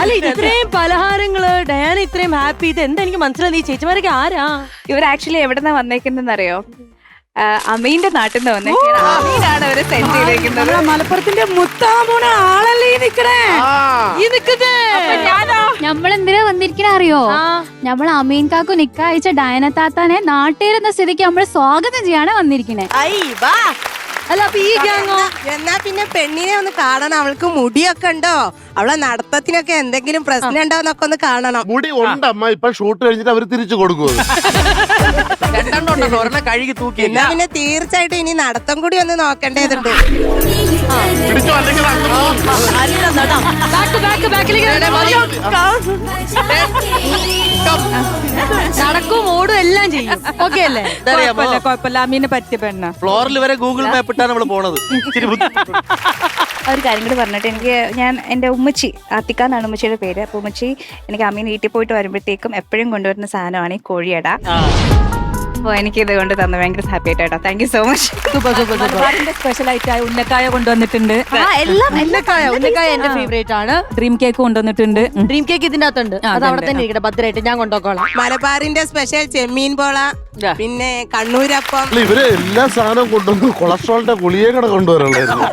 അല്ല ഇത്രയും പലഹാരങ്ങള് ഡയാന ഇത്രയും ഹാപ്പി ഇത് എന്താ എനിക്ക് മനസ്സിലായി ഈ ചേച്ചിമാരൊക്കെ ആരാ? ഇവർ ആക്ച്വലി എവിടെന്നാ വന്നേക്കുന്നതെന്ന് അറിയോ? അമീന്റെ നാട്ടിൽ നിന്ന് വന്നേക്കാണ്. അമീനാണ് അവരെ സെൻഡ് ചെയ്തേക്കുന്നത്. മലപ്പുറത്തിന്റെ മുത്താമൂണ ആളല്ലേ ഈ നിക്കണേ? ഈ നിക്കുന്നത് നമ്മളെന്തിനാ വന്നിരിക്കണ അറിയോ? നമ്മൾ അമീൻ കാക്കു നിക്ക അയച്ച ഡയന താത്താനെ നാട്ടിലിരുന്ന സ്ഥിതിക്ക് നമ്മൾ സ്വാഗതം ചെയ്യാനാ വന്നിരിക്കണേ. അല്ല അപ്പൊ ഈ ഗ്യാങ്ങോ? എന്നാ പിന്നെ പെണ്ണിനെ ഒന്ന് കാണണം. അവൾക്ക് മുടിയൊക്കെ ഉണ്ടോ? അവളെ നടത്തത്തിനൊക്കെ എന്തെങ്കിലും പ്രശ്നം ഉണ്ടോ എന്നൊക്കെ ഒന്ന് കാണണം. മുടി ഉണ്ടമ്മ. ഇപ്പൊ ഷൂട്ട് കഴിഞ്ഞിട്ട് അവര് തിരിച്ചു കൊടുക്കും. രണ്ടെണ്ണം ഒരെണ്ണം കഴുകി തൂക്കി. എന്നാ പിന്നെ തീർച്ചയായിട്ടും ഇനി നടത്തം കൂടി ഒന്ന് നോക്കേണ്ടതുണ്ട്. പിടിച്ചോ അല്ലെങ്കിൽ നടക്കും ഓടും എല്ലാം ചെയ്യും. ഓക്കെ അല്ലേ? കുഴപ്പമില്ല, അമീനെ പറ്റിയ പെണ്ണ. ഫ്ലോറിൽ വരെ ഗൂഗിൾ മാപ്പ് ഇട്ടാണ് നമ്മള് പോണത്. ഇച്ചിരി ഒരു കാര്യം കൂടി പറഞ്ഞിട്ട് ഞാൻ എൻ്റെ ഉമ്മച്ചി ആത്തിക്ക എന്നാണ് ഉമ്മച്ചിയുടെ പേര്. അപ്പോൾ ഉമ്മച്ചി എനിക്ക് അമീൻ വീട്ടിൽ പോയിട്ട് വരുമ്പോഴത്തേക്കും എപ്പോഴും കൊണ്ടുവരുന്ന സാധനമാണ് ഈ കോഴിയട. അപ്പോൾ എനിക്ക് ഇത് കൊണ്ട് തന്നെ ഭയങ്കര ഹാപ്പി ആയിട്ടോ. Thank you so much. Special ആയിട്ട് ഉന്നക്കായ കൊണ്ടുവന്നിട്ടുണ്ട്. ഉന്നക്കായ എന്റെ ഫേവറേറ്റ് ആണ്. ഡ്രീം കേക്ക് കൊണ്ടുവന്നിട്ടുണ്ട്. ഡ്രീം കേക്ക് ഇതിന്റെ അകത്തുണ്ട്. അത് അവിടെ തന്നെ ഇരിക്കട്ടെ, ഭദ്രമായിട്ട് ഞാൻ കൊണ്ടുപോക്കോളാം. മലബാറിന്റെ സ്പെഷ്യൽ ചെമ്മീൻ പോള, പിന്നെ കണ്ണൂരപ്പം. ഇവര് എല്ലാ സാധനവും കൊണ്ടുവന്ന് കൊളസ്ട്രോളിന്റെ ഗുളികയും കൂടെ കൊണ്ടുവരുള്ളായിരുന്നു.